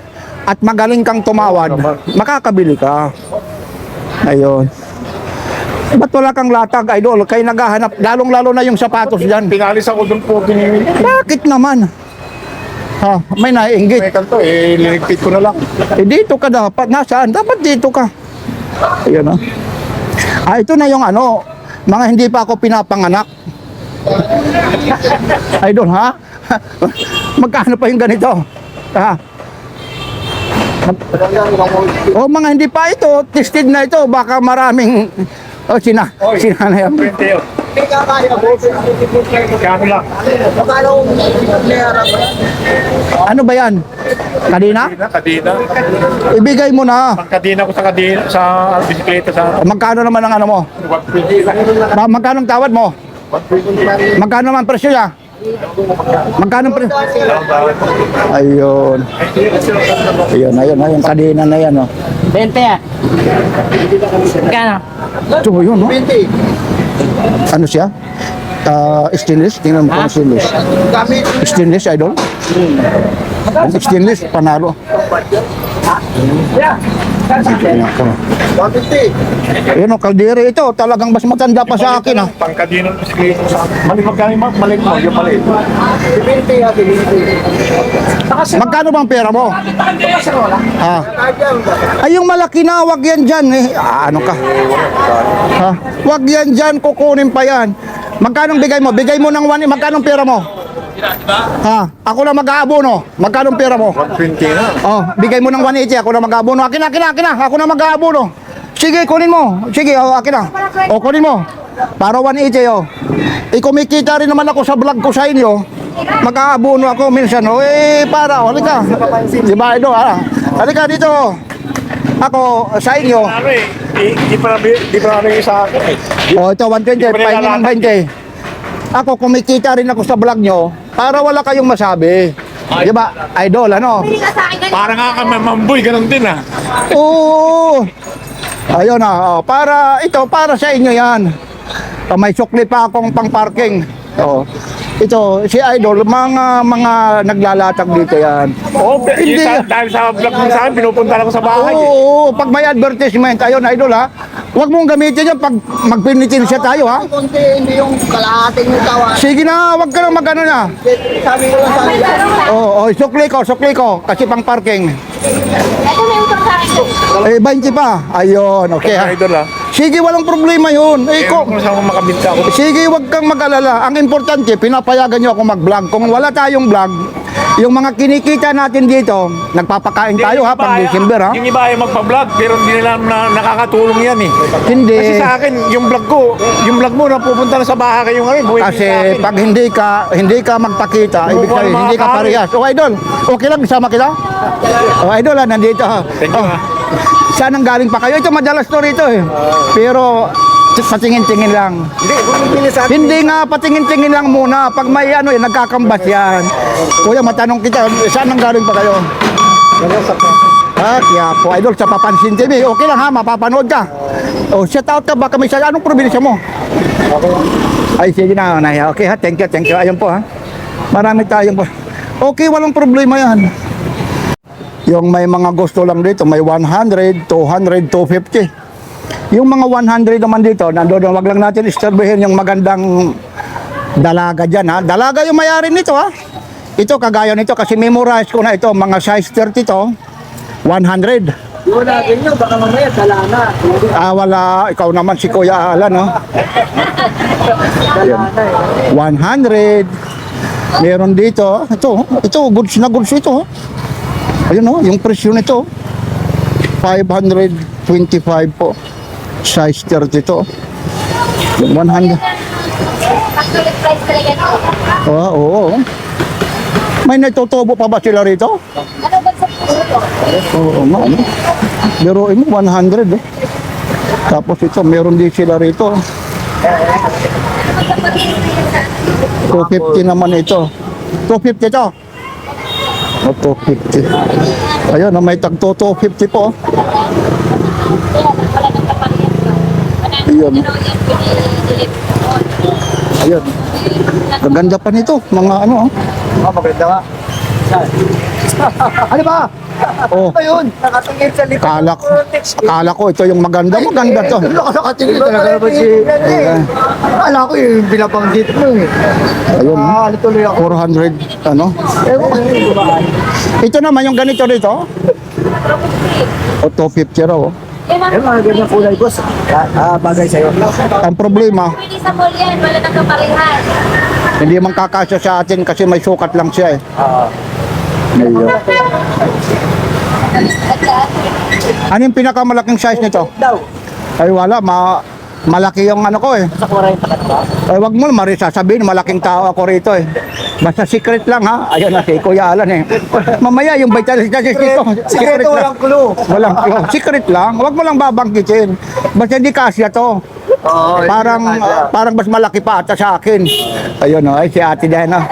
[SPEAKER 2] at magaling kang tumawad, makakabili ka. Ayun. Ba't wala kang latag, idol? Kayo naghahanap, lalong-lalo na yung sapatos dyan.
[SPEAKER 6] Pinalis ako doon po,
[SPEAKER 2] Bakit naman? Ha, may naiinggit.
[SPEAKER 6] may kanto eh, linigpit ko na lang.
[SPEAKER 2] Eh, dito ka dapat. Nasaan? Dapat dito ka. Ayun, oh. Ito na yung ano, mga hindi pa ako pinapanganak. Idol, ha? Magkano pa yung ganito? Ha? O mga hindi pa ito, tested na ito, baka maraming... O, sinanay ako.
[SPEAKER 6] 20 yun. Kano lang?
[SPEAKER 2] Ano ba yan? Kanina?
[SPEAKER 6] Kadina.
[SPEAKER 2] Ibigay mo na.
[SPEAKER 6] Pangkadina ko sa kadina, sa bisikleta sa...
[SPEAKER 2] Magkano naman ang ano mo?
[SPEAKER 6] 120 lang.
[SPEAKER 2] Magkano ang tawad mo? Magkano naman presyo niya? Magkano presyo? Ayun. Ayun, kadina na yan, oh.
[SPEAKER 3] 20 ah. Magkano?
[SPEAKER 2] Ito yun, no? Ano siya? Stainless? Tingnan mo kung stainless. Stainless, idol? Stainless, panalo. Ayan o, kaldere ito. Talagang mas matanda pa sa akin, ha?
[SPEAKER 6] Pangkadina ng bisikleta sa... Magkano yung maliit mo, yung maliit.
[SPEAKER 2] Magkano bang pera mo? Ha? Ay, yung malaki na, wag yan dyan, eh. Ano ka? Ha? Wag yan dyan, kukunin pa yan. Magkano bigay mo? Bigay mo ng 1, magkano pera mo? Ha? Ako na mag-aabono. Magkano pera mo?
[SPEAKER 6] 120 na.
[SPEAKER 2] Oh, bigay mo ng 180, ako na mag-aabono. Akin na. Ako na mag-aabono. Sige, kunin mo. Sige, akin na. O, kunin mo. Para 180, oh. Kumikita rin naman ako sa vlog ko sa inyo. Mag-aabono ako minsan, oh. Para, halika. Diba, ito, ha? Halika dito. Ako, sa inyo.
[SPEAKER 6] Ano eh, di pa namin sa akin eh.
[SPEAKER 2] Oh, ito, 120. Pahingi ng 20. Ako, kumikita rin ako sa vlog nyo para wala kayong masabi. Di ba? Idol, ano?
[SPEAKER 6] Para nga kami mamboy, ganun din ah.
[SPEAKER 2] Oo. Ayun na. Para sa inyo yan. May sukli pa akong pang-parking. Oh. Ito, si Idol, mga naglalatag dito yan.
[SPEAKER 6] Oo,
[SPEAKER 2] Hindi.
[SPEAKER 6] dahil sa vlog mo sa akin, pinupunta lang ko sa bahay eh.
[SPEAKER 2] Oo, pag may advertisement, ayun, Idol, ha? Huwag mong gamitin yan pag magpinitin siya tayo, ha?
[SPEAKER 5] Kunti, hindi yung kalahating yung tawa.
[SPEAKER 2] Sige na, huwag ka lang mag-ano na.
[SPEAKER 5] Sabi ko lang sa kanila.
[SPEAKER 2] Oo, sukli ko, kasi pang parking.
[SPEAKER 3] Ito may utang sa akin.
[SPEAKER 2] Eh, 20 pa. Ayun, okay, ha?
[SPEAKER 6] Idol ha.
[SPEAKER 2] Sige, walang problema yun.
[SPEAKER 6] Kung saan ko makabinta ako.
[SPEAKER 2] Sige, huwag kang mag-alala. Ang importante, pinapayagan nyo ako mag-vlog. Kung wala tayong vlog, yung mga kinikita natin dito, nagpapakain tayo ha, pang December ha.
[SPEAKER 6] Yung iba ay magpa-vlog, pero hindi nila nakakatulong yan eh.
[SPEAKER 2] Hindi.
[SPEAKER 6] Kasi sa akin, yung vlog mo napupunta na sa bahay kayo ngayon. buhay
[SPEAKER 2] Kasi
[SPEAKER 6] sa akin.
[SPEAKER 2] pag hindi ka magpakita, ibig sabihin, hindi ka parehas. O idol, okay lang, isama kita? O idol ha, nandito ha.
[SPEAKER 6] Thank you, ha.
[SPEAKER 2] Saan ang galing pa kayo? Ito madalas to rito eh. Pero patingin-tingin lang.
[SPEAKER 5] Hindi, bumibili sa atin.
[SPEAKER 2] Hindi nga, patingin-tingin lang muna. Pag may ano eh, nagkakambas yan. Kuya, matanong kita, saan ang galing pa kayo? Kaya po, idol, sa Papansin TV. Okay lang ha, mapapanood ka. Oh, shout out ka, baka may anong probinsya mo? Ay, sige na, Naya. Okay ha, thank you. Ayun po ha. Marami tayong po. Okay, walang problema yan. Yung may mga gusto lang dito, may 100, 200, 250. Yung mga 100 naman dito, nandoon, wag lang natin istorbohin yung magandang dalaga dyan ha. Dalaga yung mayari nito ha. Ito, kagaya nito, kasi memorize ko na ito, mga size 30 to, 100.
[SPEAKER 5] Yun natin yun, baka mamaya dala na.
[SPEAKER 2] Wala, ikaw naman si Kuya Alan no.
[SPEAKER 5] Dala na eh.
[SPEAKER 2] 100. Meron dito, ito, goods na goods ito. Ayun oh, yung presyo nito. 525 po. Size 30 to. Yung 100.
[SPEAKER 3] Factory price talaga ito.
[SPEAKER 2] Oo. May natutubo pa ba sila rito?
[SPEAKER 3] Ano ba sa puso to?
[SPEAKER 2] Oo nga. Ano? Pero mo 100 eh. Tapos ito, meron din sila rito. 250 naman ito. 250 to. O, 250. Ayun, may tagto 250 po. Ayun. Ayun. Gaganda pa nito. Mga ano.
[SPEAKER 5] Maganda nga. Ano ba?
[SPEAKER 2] Oh,
[SPEAKER 5] Ayun, nakatingin sa likod.
[SPEAKER 2] akala ko ito yung maganda. Maganda to.
[SPEAKER 5] Nakatingin talaga naman si... Akala ko yung binabanggit mo eh.
[SPEAKER 2] Ayun.
[SPEAKER 5] Ano tuloy ako.
[SPEAKER 2] 400 ano.
[SPEAKER 5] Ewan ko yung gumaan.
[SPEAKER 2] Ito naman yung ganito dito. O 250 raw. oh.
[SPEAKER 3] Eh,
[SPEAKER 5] Eh, mga ganyan kulay boss. Bagay sa'yo.
[SPEAKER 2] Ang problema,
[SPEAKER 3] pwede sa mall yan, wala nang kaparihan.
[SPEAKER 2] hindi man kakasya sa atin kasi may sukat lang siya eh. Ayun. Ano yung pinakamalaking size nito?
[SPEAKER 5] Daw.
[SPEAKER 2] Ay wala, malaki yung ano ko eh.
[SPEAKER 5] Sa 40 ka ba?
[SPEAKER 2] Ay wag mo naman rin sasabihin, malaking tao ako rito eh. Basta secret lang ha. Ayun na si Kuya Alan eh. Mamaya yung vital status dito.
[SPEAKER 5] Sikreto, walang clue.
[SPEAKER 2] Walang clue. Secret lang. Wag mo lang babanggitin. Basta hindi kasya to.
[SPEAKER 5] Oo.
[SPEAKER 2] Parang mas malaki pa ata sa akin. Ayun oh, ay si Ate Diana.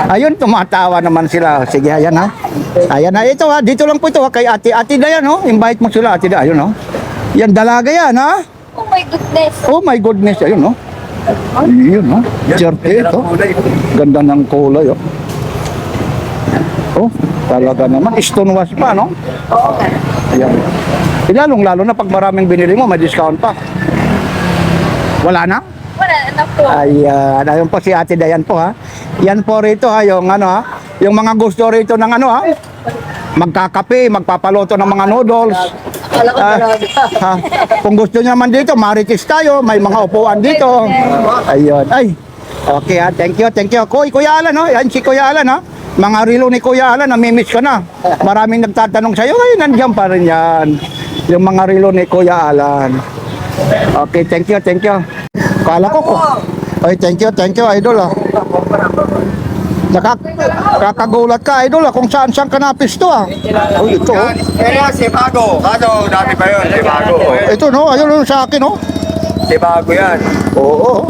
[SPEAKER 2] Ayun, tumatawa naman sila. Sige, ayan ha. Ayan na, ito ha. Dito lang po ito ha, kay Ate Diana, oh. Invite mo sila, Ate Diana. Ayun oh. Yan, dalaga yan ha.
[SPEAKER 3] Oh my goodness.
[SPEAKER 2] Oh my goodness, ayun oh. Ayun oh. Cherte ito. Ganda ng kulay oh. Oh, talaga naman. Stonewashed pa, no?
[SPEAKER 3] Oo.
[SPEAKER 2] Ayan. Lalo na pag maraming binili mo, may discount pa. Wala na?
[SPEAKER 3] Wala na po.
[SPEAKER 2] Ayan, ayun po si Ate Dayan po ha. Yan po rito ha, yung ano ha, yung mga gusto rito ng ano ha, magkakape, magpapaluto ng mga noodles.
[SPEAKER 5] Akala ko talaga.
[SPEAKER 2] Ha, kung gusto niyo naman dito, marites tayo, may mga upuan dito. Ayun, ay. Okay ha, thank you. Kuya Alan ha, yan si Kuya Alan ha. Mga relo ni Kuya Alan, namimiss ko na. Maraming nagtatanong sa'yo, ay nandiyan pa rin yan. Yung mga relo ni Kuya Alan. Okay, thank you. Kala ko po. Ay, thank you, idol ah. Kakagulat ka, idol ah, kung saan ka napisto ah. Oh, ito oh.
[SPEAKER 4] Kaya si Bago. Kaso dami pa yun, si Bago.
[SPEAKER 2] Ito no, ayun sa akin oh.
[SPEAKER 4] Si Bago yan.
[SPEAKER 2] Oo.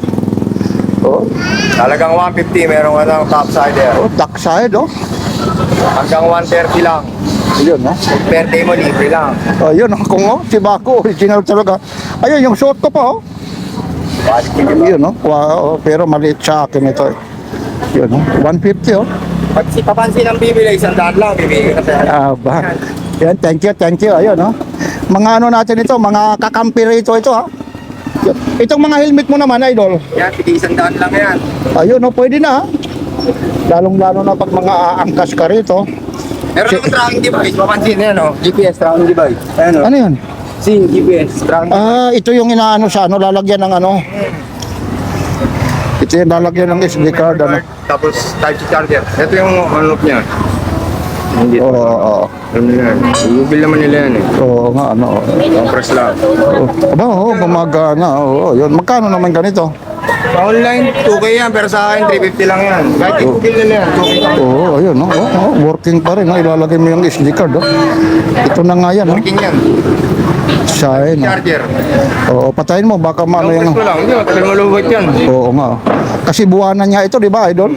[SPEAKER 2] Oh,
[SPEAKER 4] Talagang 150, meron ka ng topside yan.
[SPEAKER 2] oh, duck side oh.
[SPEAKER 4] Hanggang 130 lang.
[SPEAKER 2] Ayun oh.
[SPEAKER 4] Per day mo, libre lang.
[SPEAKER 2] Ayun oh, kung oh, si Baco, original talaga. Ayun, yung suot ko pa oh. Yun oh, wow, pero maliit sa akin ito eh. Yun oh, 150 oh.
[SPEAKER 4] Pag si Papansin ang bibili, 100 lang, bibigay ka sa
[SPEAKER 2] Ba. Yan, thank you. Ayun, no. Mga ano natin ito, mga kakampi rito ito ha. Itong mga helmet mo naman, idol.
[SPEAKER 4] Yan, tig-100 lang yan.
[SPEAKER 2] Ayun, no, pwede na ha. Lalong-lalo na pag mga aangkas ka rito.
[SPEAKER 4] Meron naman tracking device. Mapansin yan, oh. GPS tracking device. Ayan, oh.
[SPEAKER 2] Ano yun?
[SPEAKER 4] Sin, GPS tracking.
[SPEAKER 2] Ito yung inaano sa ano, lalagyan ng ano. Ito yung lalagyan ng SD card, ano.
[SPEAKER 4] Tapos Type-C charger. Ito yung unlock niya. Hindi.
[SPEAKER 2] Oo,
[SPEAKER 4] Alam nila yan. Google naman nila yan eh.
[SPEAKER 2] oo nga, ano.
[SPEAKER 4] Press lang.
[SPEAKER 2] Aba, oo, gumagana. Oo, yun. Magkano naman ganito?
[SPEAKER 4] Sa online, 2K yan. Pero sa akin, 350 lang yan. Kahit i-google nila yan, 2K lang.
[SPEAKER 2] Oo, ayun, no. Oo, working pa rin, no. Ilalagay mo yung SD card, oh. Ito na nga yan, no.
[SPEAKER 4] Working yan.
[SPEAKER 2] Sign.
[SPEAKER 4] Charger.
[SPEAKER 2] Oo, patayin mo, baka maano
[SPEAKER 4] Press
[SPEAKER 2] yung...
[SPEAKER 4] ko lang. Hindi, matagal malubot yan.
[SPEAKER 2] Oo nga. Kasi buwanan niya ito, di ba, idol?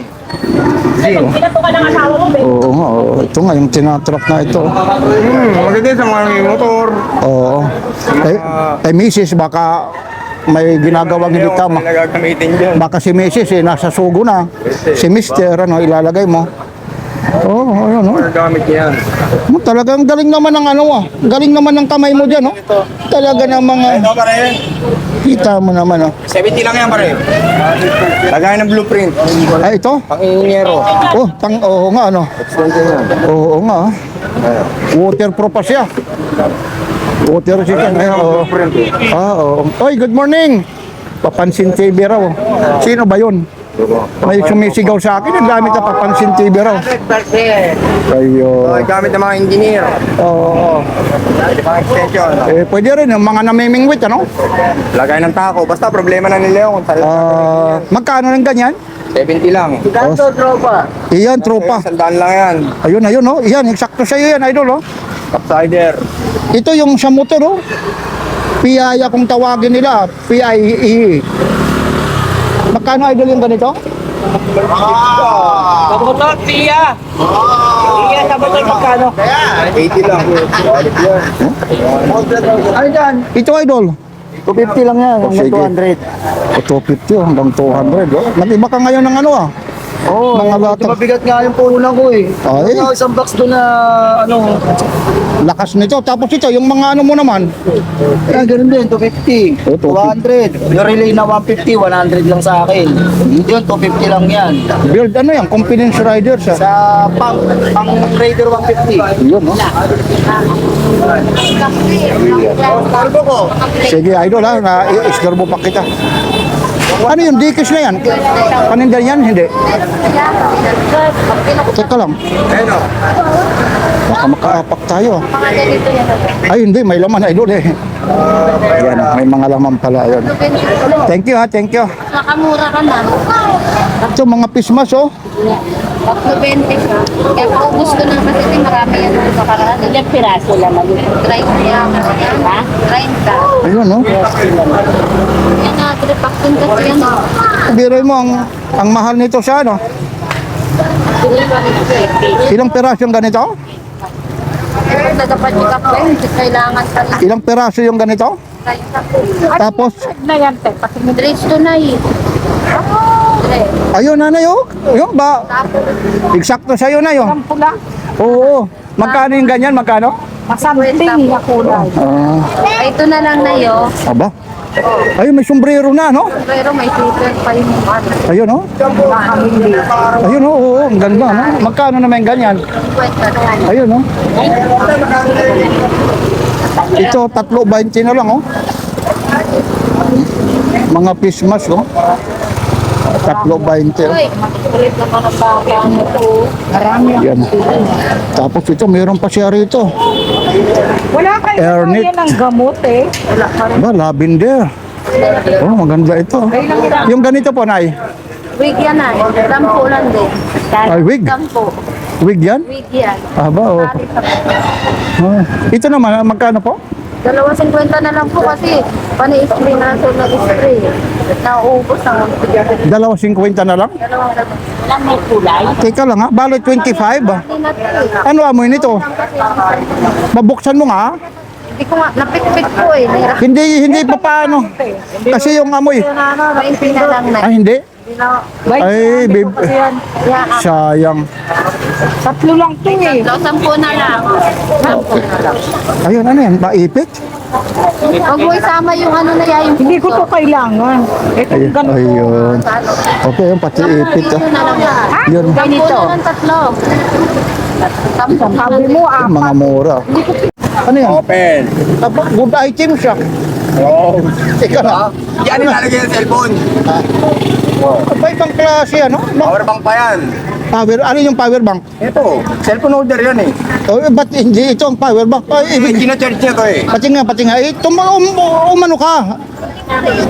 [SPEAKER 2] Oo nga, oo. Ito nga, yung tinatrack na ito.
[SPEAKER 4] Maganda sa mga may motor.
[SPEAKER 2] Oo. Kay Mrs. baka may ginagawang hindi tama.
[SPEAKER 4] May nagagamitin dyan.
[SPEAKER 2] Baka si Mrs. nasa sugo na. Si Mr. ano, ilalagay mo. Oo, ayun, no.
[SPEAKER 4] Nagagamit niya yan.
[SPEAKER 2] Talagang galing naman ng ano, ah. Galing naman ng kamay mo dyan, no. Talaga ng mga...
[SPEAKER 4] Ito pare.
[SPEAKER 2] Kita mo naman, oh.
[SPEAKER 4] 70 lang yan pare. Lagay ng blueprint.
[SPEAKER 2] Ay, ito.
[SPEAKER 4] Pang-ingeniero.
[SPEAKER 2] Oh, oo nga, ano.
[SPEAKER 4] Extension yan.
[SPEAKER 2] Oo nga, ah. Waterproof pa siya. Water siya. Ayun, oo. Oo. Oy, good morning. Papansin TV raw. Sino ba yun? May sumisigaw sa akin, ang gamit na Papansin TV raw.
[SPEAKER 4] 100%.
[SPEAKER 2] Ayo.
[SPEAKER 4] Gamit ng mga engineer.
[SPEAKER 2] Oo.
[SPEAKER 4] Mga extension.
[SPEAKER 2] Pwede rin, yung mga namimingwit, ano?
[SPEAKER 4] Lagay ng tako. Basta problema na nila yung kung saan.
[SPEAKER 2] Magkano ng ganyan?
[SPEAKER 4] 70 lang.
[SPEAKER 5] Ganto, tropa.
[SPEAKER 2] Iyan, tropa.
[SPEAKER 4] 100 lang yan.
[SPEAKER 2] Ayun, oh. Iyan, eksakto sa'yo yan, idol, oh.
[SPEAKER 4] Topsider.
[SPEAKER 2] Ito yung sa motor, oh. Piyaya kung tawagin nila, PIE. Magkano, idol, yung ganito?
[SPEAKER 3] Sa motor, Pia. Pia, sa motor, magkano?
[SPEAKER 4] 80 lang. Balik yan.
[SPEAKER 2] Ano dyan? Ito, idol.
[SPEAKER 5] 250 lang yan,
[SPEAKER 2] Oh, sige.
[SPEAKER 5] hanggang 200.
[SPEAKER 2] 250 hanggang 200. Oh. Nag-iba ka ngayon ng ano, ah.
[SPEAKER 5] Oo,
[SPEAKER 2] Mga
[SPEAKER 5] medyo
[SPEAKER 2] bata.
[SPEAKER 5] mabigat nga yung puhunan ko eh.
[SPEAKER 2] Ay.
[SPEAKER 5] Ano, isang box doon na, ano,
[SPEAKER 2] Lakas nito. Tapos ito, yung mga ano mo naman.
[SPEAKER 5] ganun din, 250,
[SPEAKER 2] Oh, 250.
[SPEAKER 5] 200. Yung relay na 150, 100 lang sa akin. Yun, 250 lang yan.
[SPEAKER 2] Build ano yan? Confidence Rider siya.
[SPEAKER 5] Sa pang Raider 150.
[SPEAKER 2] Yun, no? Sige, idol, ha? Na-isgarbo pa kita. Ano yung dikis na yan? Paninda yan? Hindi. Teka lang.
[SPEAKER 4] Ayun o.
[SPEAKER 2] Baka makaapak tayo. Ay, hindi. May laman, idol, eh. Yan, may mga laman pala. Yun. Thank you, ha? Thank you.
[SPEAKER 7] Makamura ka na.
[SPEAKER 2] Ito, mga pismas, oh.
[SPEAKER 7] 20 ka. Kaya paubos ko na kasi di marami yan sa karaan.
[SPEAKER 3] Ilang piraso lang.
[SPEAKER 7] 30 yan. Ha? 30.
[SPEAKER 2] Ayun, no?
[SPEAKER 7] Yan na, tripaktin kasi yan.
[SPEAKER 2] Biroy mo, ang mahal nito sa ano? Ilang peraso yung ganito?
[SPEAKER 7] Nagapat yung kape, hindi kailangan pa lang.
[SPEAKER 2] Ilang peraso yung ganito?
[SPEAKER 7] 30.
[SPEAKER 2] Tapos,
[SPEAKER 3] Na yan, te. Pati
[SPEAKER 7] Dredge to na eh.
[SPEAKER 2] ayun, nanay, oh. Yung ba? Eksakto sa'yo na yun.
[SPEAKER 3] pula.
[SPEAKER 2] Oo. Magkano yung ganyan? Magkano?
[SPEAKER 3] Masamping na kulay.
[SPEAKER 7] Ay, ito na lang na yun.
[SPEAKER 2] Aba. Ayun, may sombrero na, no?
[SPEAKER 7] Pero may super pa yung ano.
[SPEAKER 2] Ayun, oh. Ayun, oh. Oo, ang ganda, no? Magkano naman yung ganyan?
[SPEAKER 7] 50.
[SPEAKER 2] Ayun, oh. Ito, 3.20 na lang, oh. Mga pismas, oh. 3.20.
[SPEAKER 7] Uy, makukulit na pa ng baka nito. Marami.
[SPEAKER 2] Yan. Tapos ito, mayroon pa siya rito.
[SPEAKER 3] Wala kayo
[SPEAKER 2] Ernit.
[SPEAKER 3] yan ng gamot eh. Wala ka rin.
[SPEAKER 2] Ba, lavender. Oh, maganda ito. Yung ganito po, Nay.
[SPEAKER 7] Wig yan na. Dampo lang din.
[SPEAKER 2] Ay, wig.
[SPEAKER 7] Dampo.
[SPEAKER 2] Wig yan?
[SPEAKER 7] Wig yan.
[SPEAKER 2] Aba, oh. Ah, ito naman, magkano po?
[SPEAKER 7] 2.50 na lang po kasi pani-spray na ito nag-spray. Nauubos ang
[SPEAKER 2] 2.50 na lang?
[SPEAKER 3] Walang may kulay.
[SPEAKER 2] Teka lang ha, balo 25 ah.
[SPEAKER 7] Hindi na ito.
[SPEAKER 2] Ano amoy nito? Mabuksan mo nga.
[SPEAKER 7] Hindi ko nga, napit-pit po eh. Nahirap.
[SPEAKER 2] Hindi pa paano. Kasi yung amoy.
[SPEAKER 7] 20 na lang na.
[SPEAKER 2] Ah, hindi? Ay, babe.
[SPEAKER 7] Yeah,
[SPEAKER 2] Sayang.
[SPEAKER 3] 3 lang to eh.
[SPEAKER 7] 10 na lang. 10.
[SPEAKER 2] Ayun, ano yan? Maipit?
[SPEAKER 7] Huwag mo isama yung ano na yan. Yung
[SPEAKER 3] Hindi ko to kailangan. Ito
[SPEAKER 2] Ayun. Ayun. Okay, yung pati ipit.
[SPEAKER 7] Ito na lang yan.
[SPEAKER 2] Yun,
[SPEAKER 7] Ganito. Ito ng tatlo.
[SPEAKER 3] sabi mo
[SPEAKER 2] yung mga mura. Ano yan?
[SPEAKER 4] Open.
[SPEAKER 2] Good item siya.
[SPEAKER 4] Oo.
[SPEAKER 2] Teka na.
[SPEAKER 4] Yan ilalagay ng cellphone.
[SPEAKER 2] Ba ibang klase, ano?
[SPEAKER 4] Powerbank pa yan.
[SPEAKER 2] Power, ano yung power bank?
[SPEAKER 4] Ito, cellphone holder yan eh.
[SPEAKER 2] Oh, ba't hindi ito ang power bank? Ay,
[SPEAKER 4] May ginacharge niya to eh.
[SPEAKER 2] pati nga. Umano ka.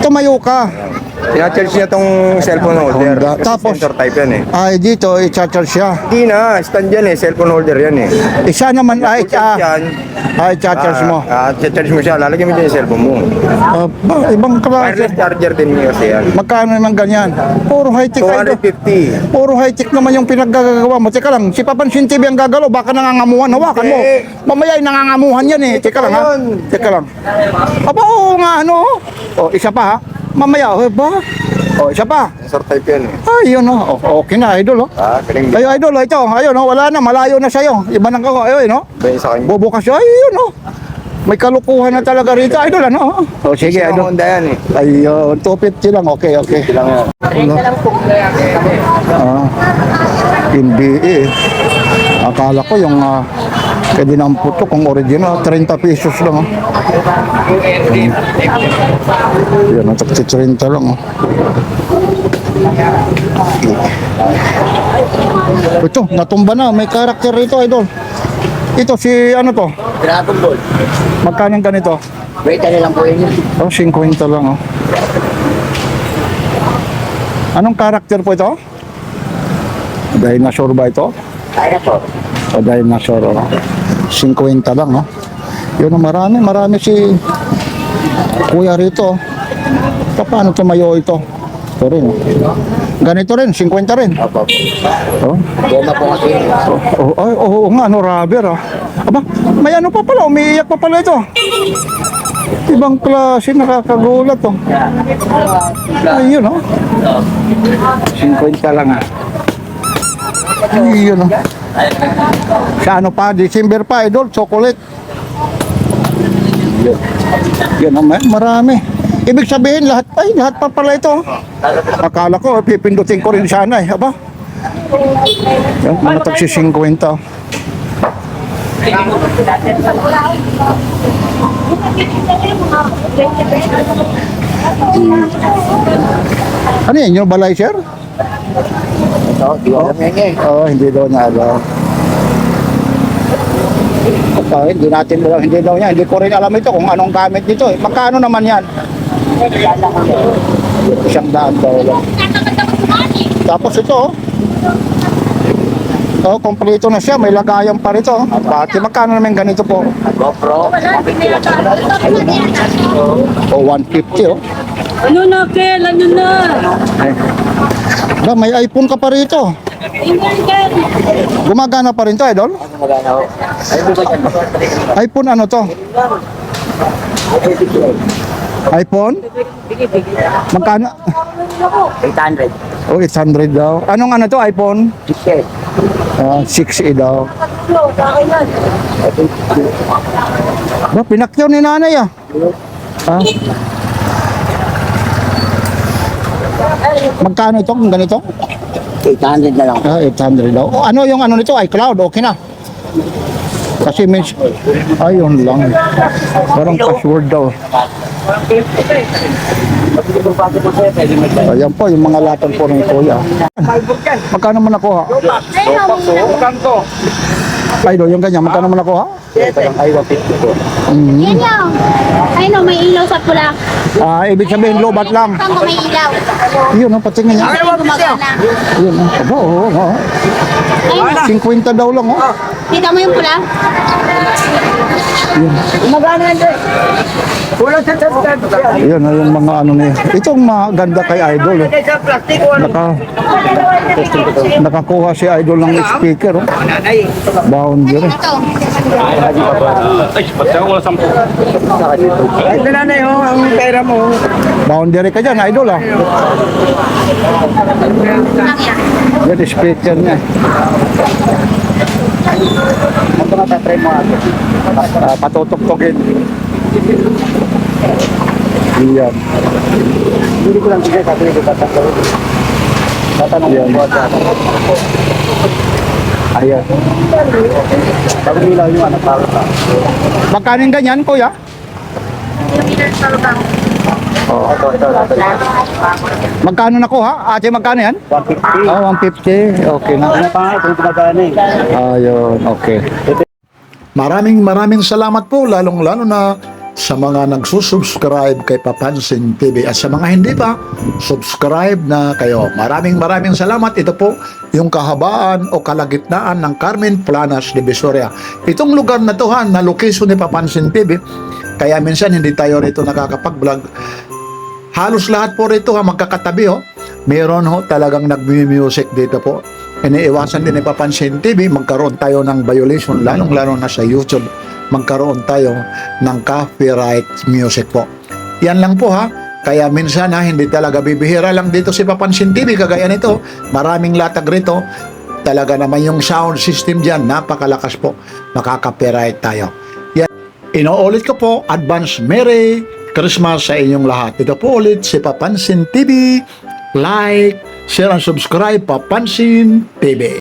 [SPEAKER 2] Tumayo ka.
[SPEAKER 4] Ginacharge niya tong cellphone holder.
[SPEAKER 2] Honda.
[SPEAKER 4] Kasi
[SPEAKER 2] Tapos-
[SPEAKER 4] sensor type yan eh.
[SPEAKER 2] Ay, dito, i-charge siya.
[SPEAKER 4] Hindi na, stand yan eh. Cellphone holder yan eh.
[SPEAKER 2] Isa naman,
[SPEAKER 4] Charge yan.
[SPEAKER 2] charge mo.
[SPEAKER 4] Charge mo siya. Lalagyan mo dyan yung cellphone mo.
[SPEAKER 2] Ibang klase.
[SPEAKER 4] Wireless charger din kasi yan.
[SPEAKER 2] Magkano naman ganyan? Puro high-tech idol.
[SPEAKER 4] 250.
[SPEAKER 2] Puro high-tech naman yung pinaggagawa mo. Teka lang, si Papansin TV ang gagalaw, baka nangangamuhan, hawakan mo.
[SPEAKER 4] Eh.
[SPEAKER 2] Mamaya ay nangangamuhan yan eh. Teka lang ha.
[SPEAKER 4] Ayun.
[SPEAKER 2] Teka lang. Aba, oo nga, ano? O, isa pa ha. Mamaya, ba? O, isa pa.
[SPEAKER 4] Sensor type yan eh.
[SPEAKER 2] Ayun o. Okay na, idol o.
[SPEAKER 4] Galing din.
[SPEAKER 2] Ayun, idol, ito. Ayun o, wala na, malayo na sa'yo. Iba nang kawa, ayun o.
[SPEAKER 4] Ba yun sa kanya?
[SPEAKER 2] Bubukas siya, ayun o. May kalukuhan na talaga rito, idol, ano? O, sige,
[SPEAKER 4] Kasi
[SPEAKER 2] idol.
[SPEAKER 4] Honda yan eh.
[SPEAKER 2] Ayun, 250 lang, okay.
[SPEAKER 4] Lang yan.
[SPEAKER 2] Hindi eh. Akala ko yung pwede ng puto kung original, 30 pesos lang. Oh. Yan, ang 30 lang. Oh. Ito, natumba na. May karakter rito, idol. Ito, si ano to?
[SPEAKER 1] Dragon Ball.
[SPEAKER 2] Magkano ganito?
[SPEAKER 1] Wait, ano lang po yun.
[SPEAKER 2] Oh, 50 lang. Oh. Anong karakter po ito? Dinosaur ba ito?
[SPEAKER 1] Kaya po.
[SPEAKER 2] O dinosaur, oh. 50 lang, no? Yun, marami si kuya rito. Paano tumayo ito? Ito rin, oh. Ganito rin, 50 rin.
[SPEAKER 1] Opo.
[SPEAKER 2] Oh.
[SPEAKER 1] Goma po kasi.
[SPEAKER 2] Oo nga, ano, rubber, ah. Aba, may ano pa pala, umiiyak pa pala ito. Ibang klase, nakakagulat, oh. Ayun, oh. 50 lang, ah. Ayun, oh. Sa ano pa, December pa, idol, chocolate. Yan, marami. Ibig sabihin, lahat pa pala ito. Akala ko, pipindutin ko rin sana eh. Aba? Yan, mga tagsi 50. Ano yan, yung balay, sir?
[SPEAKER 1] Ito, di ko alam yan eh.
[SPEAKER 2] Oo, hindi daw niya alam. Hindi daw niya, hindi ko rin alam ito kung anong gamit nito eh. Magkano naman yan? 100 daw lang. Tapos ito, oh, kompleto na siya, may lagayan pa rito. Pati magkano naman ganito po?
[SPEAKER 1] GoPro.
[SPEAKER 2] O 150 oh.
[SPEAKER 3] Ano na, Kel? Ano na?
[SPEAKER 2] Ba, may iPhone ka pa rito. Gumagana pa rin to, idol?
[SPEAKER 1] Ano magana ho? Ano ba dyan?
[SPEAKER 2] iPhone ano to? iPhone? Magkano?
[SPEAKER 1] 800.
[SPEAKER 2] Oh, 800 daw. Anong ano to, iPhone?
[SPEAKER 1] 6
[SPEAKER 2] 6E daw. Ba, pinakyaw ni nanay ah. Ha? Magkano ito kung ganito?
[SPEAKER 1] 800 na lang.
[SPEAKER 2] 800 daw. O, ano yung ano nito? iCloud, okay na. Kasi ayun lang. Parang password daw. Ayan po, yung mga latag po ng kuya. Magkano mo nakuha? Idol, yung ganyan, magkano mo nakuha?
[SPEAKER 8] Yan lang. Ay no, may ilaw sa pula.
[SPEAKER 2] Ibig sabihin, lobat lang.
[SPEAKER 8] Saan ko may ilaw?
[SPEAKER 2] Yun, ang patingin niya.
[SPEAKER 8] Ay, gumagana.
[SPEAKER 2] Yun, aba, oo.
[SPEAKER 8] Ay,
[SPEAKER 2] 50 daw lang, oh.
[SPEAKER 8] kita mo yung pula?
[SPEAKER 2] Yun, yung mga ano niya. Itong maganda kay Idol. Eh. Nakakuha si Idol ng speaker. Oh. Boundary.
[SPEAKER 8] Ito.
[SPEAKER 4] Ito na na yung ang pera mo.
[SPEAKER 2] Boundary ka dyan, Idol ah. Yan, speaker niya. Ito nga tatry mo ate. Patutugtugin. Iyan.
[SPEAKER 5] Hindi ko lang bigay, sabi ko tatanggawin.
[SPEAKER 2] Tatanong mo ate. Ayan.
[SPEAKER 5] Bago nilaw yung anak para sa.
[SPEAKER 2] Magkano yung ganyan, kuya? Oh.
[SPEAKER 5] Ito.
[SPEAKER 2] Magkano nakuha? Ate, magkano yan?
[SPEAKER 5] 150.
[SPEAKER 2] Oh, 150. Okay na.
[SPEAKER 5] Ano pa nga, ito yung pinagana eh.
[SPEAKER 2] Ayun, okay. Maraming salamat po, lalong-lalo na sa mga nagsusubscribe kay Papansin TV at sa mga hindi pa, subscribe na kayo. Maraming salamat. Ito po yung kahabaan o kalagitnaan ng Carmen Planas, Divisoria. Itong lugar na to ha, na location ni Papansin TV, kaya minsan hindi tayo rito nakakapag-vlog. Halos lahat po rito ha, magkakatabi ho. Meron ho talagang nag-music dito po. Iniiwasan din ni Papansin TV, magkaroon tayo ng violation, lalong-lalo na sa YouTube. Magkaroon tayo ng copyright music po. Yan lang po ha. Kaya minsan ha, hindi talaga bibihira lang dito si Papansin TV. Kagaya nito, maraming latag rito. Talaga naman yung sound system dyan, napakalakas po. Makaka-copyright tayo. Yan. Inuulit ko po, advance Merry Christmas sa inyong lahat. Ito po ulit si Papansin TV. Like, share and subscribe Papansin TV.